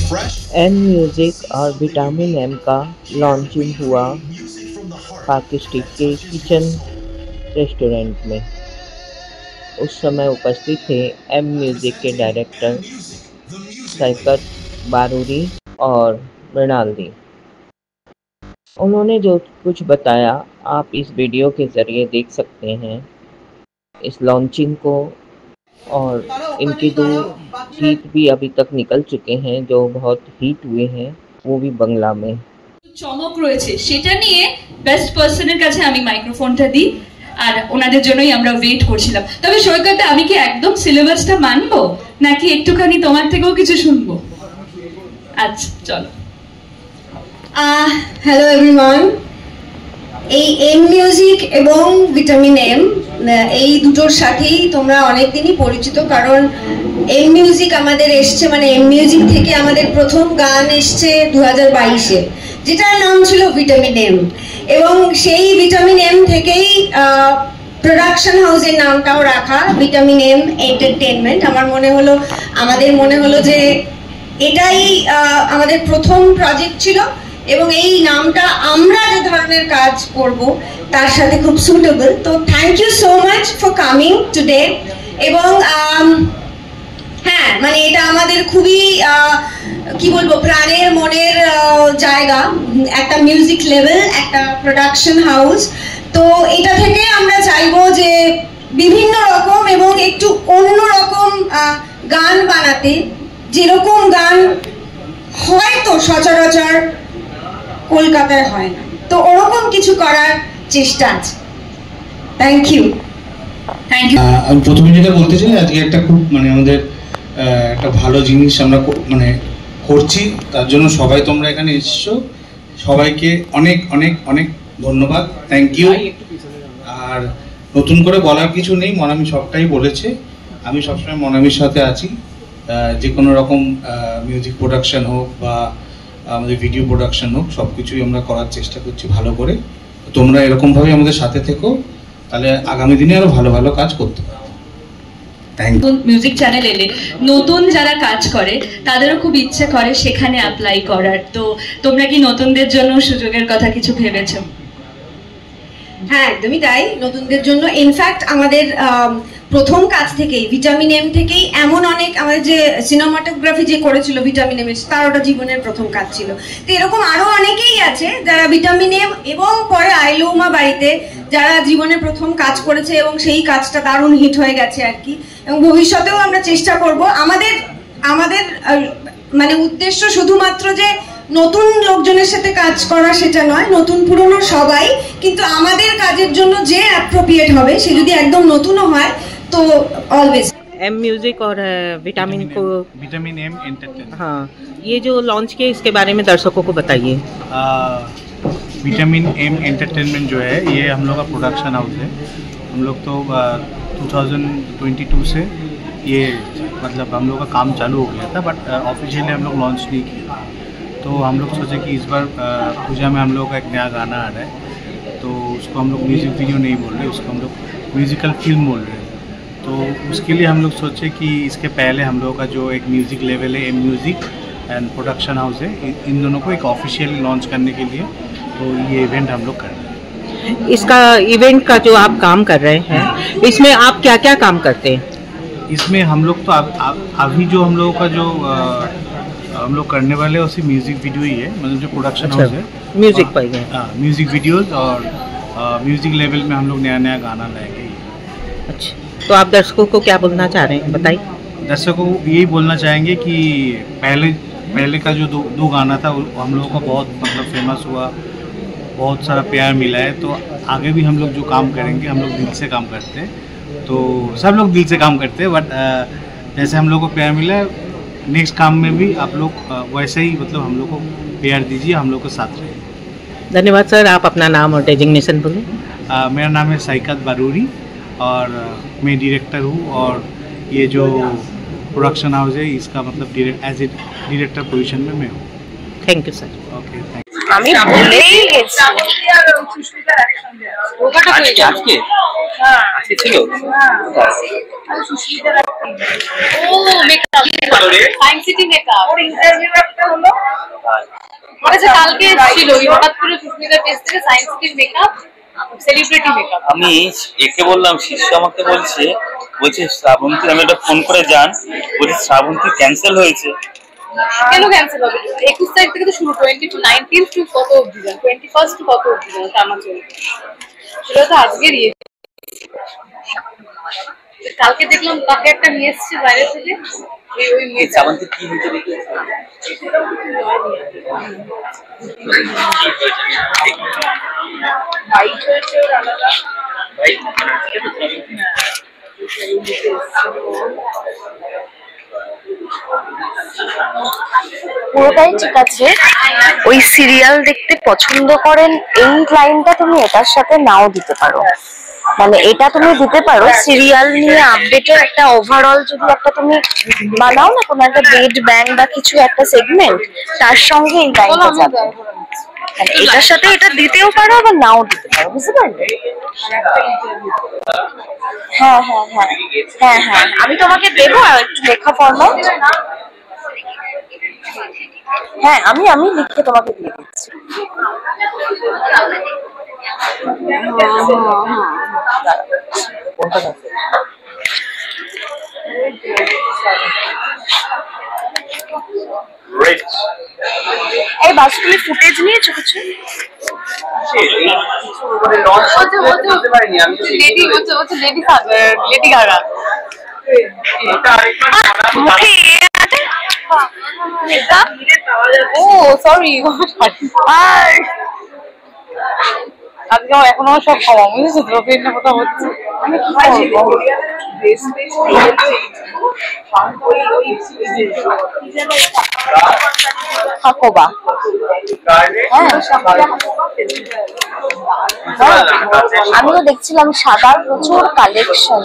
M music और vitamin M का launching हुआ पाकिस्तान के किचन रेस्टोरेंट में। उस समय उपस्थित थे एम म्यूजिक के डायरेक्टर सैकत बारूरी और मृणाल दी। उन्होंने जो कुछ बताया आप इस वीडियो के ज़रिए देख सकते हैं इस लॉन्चिंग को, और इनके 2 गीत भी अभी तक निकल चुके हैं जो बहुत हिट हुए हैं, वो भी बांग्ला में। চমক রয়েছে সেটা নিয়ে বেস্ট পারসনের কাছে আমি মাইক্রোফোনটা দিই, আর ওনাদের জন্যই আমরা ওয়েট করছিলাম। তবে সৈকত, আমি কি একদম সিলেবাসটা মানবো নাকি একটুখানি তোমার থেকেও কিছু শুনবো? আচ্ছা চলো। হ্যালো এভরিওয়ান, এই এম মিউজিক এবং ভিটামিন এম এই দুটোর সাথেই তোমরা অনেকদিনই পরিচিত, কারণ এম মিউজিক আমাদের এসছে, মানে এম মিউজিক থেকে আমাদের প্রথম গান এসছে 2022-এ, যেটার নাম ছিল ভিটামিন এম। এবং সেই ভিটামিন এম থেকেই প্রোডাকশন হাউসের নামটাও রাখা ভিটামিন এম এন্টারটেনমেন্ট। আমাদের মনে হলো যে এটাই আমাদের প্রথম প্রজেক্ট ছিল এবং এই নামটা আমরা যে ধরনের কাজ করব তার সাথে খুব সুটেবল। তো thank you so much for coming today. এবং হ্যাঁ, মানে এটা আমাদের খুবই কি বলবো, প্রাণের মনের জায়গা, একটা মিউজিক লেভেল, একটা প্রোডাকশন হাউস। তো এটা থেকে আমরা চাইবো যে বিভিন্ন রকম এবং একটু অন্য রকম গান বানাতে, যেরকম গান হয়তো সচরাচর কলকাতায় হয় না, তো ওরকম কিছু করার চেষ্টা আছে। Thank you. আমি প্রথমে যেটা বলতে চাই, আজকে একটা খুব আমাদের একটা ভালো জিনিস আমরা করছি, তার জন্য সবাই তোমরা এখানে এসেছো, সবাইকে অনেক অনেক অনেক ধন্যবাদ, থ্যাংক ইউ। আর নতুন করে বলার কিছু নেই, মনামি সবটাই বলেছে। আমি সবসময় মনামির সাথে আছি, যে কোনো রকম মিউজিক প্রোডাকশন হোক বা আমাদের ভিডিও প্রোডাকশন হোক, সব কিছুই আমরা করার চেষ্টা করছি ভালো করে। তোমরা এরকমভাবে আমাদের সাথে থেকো, তাহলে আগামী দিনে আরো ভালো ভালো কাজ করতে পারবো। মিউজিক চ্যানেল এলে নতুন যারা কাজ করে তাদেরও খুব ইচ্ছে করে সেখানে অ্যাপ্লাই করার। তো তোমরা কি নতুনদের জন্য সুযোগের কথা কিছু ভেবেছো? হ্যাঁ, একদমই তাই, নতুনদের জন্য। ইনফ্যাক্ট আমাদের প্রথম কাজ থেকেই, ভিটামিন এম থেকেই, এমন অনেক, আমাদের যে সিনেমাটোগ্রাফি যে করেছিল ভিটামিন এম, তার ওটা জীবনের প্রথম কাজ ছিল। তো এরকম আরো অনেকেই আছে যারা ভিটামিন এম এবং পরে আইলৌমা বাড়িতে যারা জীবনের প্রথম কাজ করেছে এবং সেই কাজটা দারুণ হিট হয়ে গেছে আর কি। এবং ভবিষ্যতেও আমরা চেষ্টা করব। আমাদের মানে উদ্দেশ্য শুধুমাত্র যে নতুন লোকজনের সাথে কাজ করা সেটা নয়, নতুন পুরনো সবাই, কিন্তু আমাদের কাজের জন্য যে অ্যাপ্রোপ্রিয়েট হবে, সে যদি একদম নতুনও হয় তো অলওয়েজ। एम म्यूजिक और विटामिन एम एंटरटेनमेंट, हाँ, ये जो लॉन्च किया इसके बारे में दर्शकों को बताइए। विटामिन एम एंटरटेनमेंट जो है ये हम लोग का प्रोडक्शन हाउस है। हम लोग तो 2022 से ये मतलब हम लोग का काम चालू हो गया था, बट ऑफिशियली हम लोग लॉन्च नहीं किया। तो हम लोग सोचे कि इस बार पूजा में हम लोग का एक नया गाना आ रहा है, तो उसको हम लोग म्यूज़िक वीडियो नहीं बोल रहे, उसको हम लोग म्यूज़िकल फिल्म बोल रहे हैं। तो उसके लिए हम लोग सोचे कि इसके पहले हम लोग का जो एक म्यूज़िक लेवल है, M music and production house है, इन दोनों को एक ऑफिशियली लॉन्च करने के लिए तो ये इवेंट हम लोग कर रहे हैं। इसका इवेंट का जो आप काम कर रहे हैं, इसमें आप क्या क्या काम करते हैं? इसमें हम लोग तो अभी जो हम लोगों का जो हम लोग करने वाले हैं उसी म्यूज़िक वीडियो ही है, मतलब जो प्रोडक्शन हाउस है म्यूजिक पर है। हाँ, म्यूज़िक वीडियोस और म्यूज़िक लेवल में हम लोग नया नया गाना लाएंगे। अच्छा, तो आप दर्शकों को क्या बोलना चाह रहे हैं, बताइए। दर्शकों को यही बोलना चाहेंगे कि पहले का जो दो गाना था हम लोगों का बहुत मतलब फेमस हुआ, बहुत सारा प्यार मिला है। तो आगे भी हम लोग जो काम करेंगे, हम लोग दिल से काम करते हैं, तो सब लोग दिल से काम करते हैं, बट जैसे हम लोग को प्यार मिला है, नेक्स्ट काम में भी आप लोग वैसे ही मतलब हम लोग को प्यार दीजिए, हम लोग के साथ रहिए। धन्यवाद सर, आप अपना नाम और डेजिग्नेशन बोलें। मेरा नाम है सैकत बारूरी और मैं डायरेक्टर हूँ, और ये जो प्रोडक्शन हाउस है इसका मतलब एज ए डायरेक्टर पोजीशन में मैं हूँ। Thank you sir. Okay, thank you. আমি ভুলেই গেছি। আজকে ছিল ও মেকআপ সায়েন্স সিটি মেকআপ ওর ইন্টারভিউ একটা হলো আচ্ছা কালকে ছিল হঠাৎ করে সুস্মিতার পেজ থেকে সায়েন্স সিটির মেকআপ সেলিব্রিটি মেকআপ আমি একে বললাম শিষ্য আমাকে বলছে শ্রাবন্তী আমি একটা ফোন করে জান বলছি শ্রাবন্তী ক্যান্সেল হয়েছে কেন ক্যান্সেল হবে 21 তারিখ থেকে তো শুরু 19 টু কত অবধি 21 টু কত অবধি টানা চলবে সেটা তো আজকের ইয়ে কালকে দেখলাম তাকে একটা নিয়ে এসেছে বাইরে থেকে ওই মেয়ে শ্রাবন্তী কি হয়েছে দেখি বাইক হয়েছে ওর আলাদা পুরোটাই ঠিক আছে। ওই সিরিয়াল দেখতে পছন্দ করেন এই লাইনটা তুমি এটার সাথে নাও দিতে পারো, মানে এটা তুমি দিতে পারো সিরিয়াল নিয়ে আপডেটের একটা ওভারঅল যদি একটা তুমি বানাও না কোনো একটা বেড ব্যাং বা কিছু একটা সেগমেন্ট তার সঙ্গে এই লাইনটা যাবে, মানে এটার সাথে এটা দিতেও পারো আবার নাও দিতে পারো, বুঝতে পারলে? হ্যাঁ হ্যাঁ হ্যাঁ হ্যাঁ হ্যাঁ আমি তোমাকে দেবো আর একটু লেখা ফরম্যাট। হ্যাঁ আমি লিখে তোমাকে দিয়ে দিচ্ছি। এই বাস তুমি ফুটেজ নিয়েছো কিছু? লেডি গাগা ও সরি আজকে এখনো সব খাওয়া বুঝেছো তো পেট না কথা হচ্ছে আমি কি করবো হাকোবা আমিও দেখছিলাম সাদার প্রচুর কালেকশন।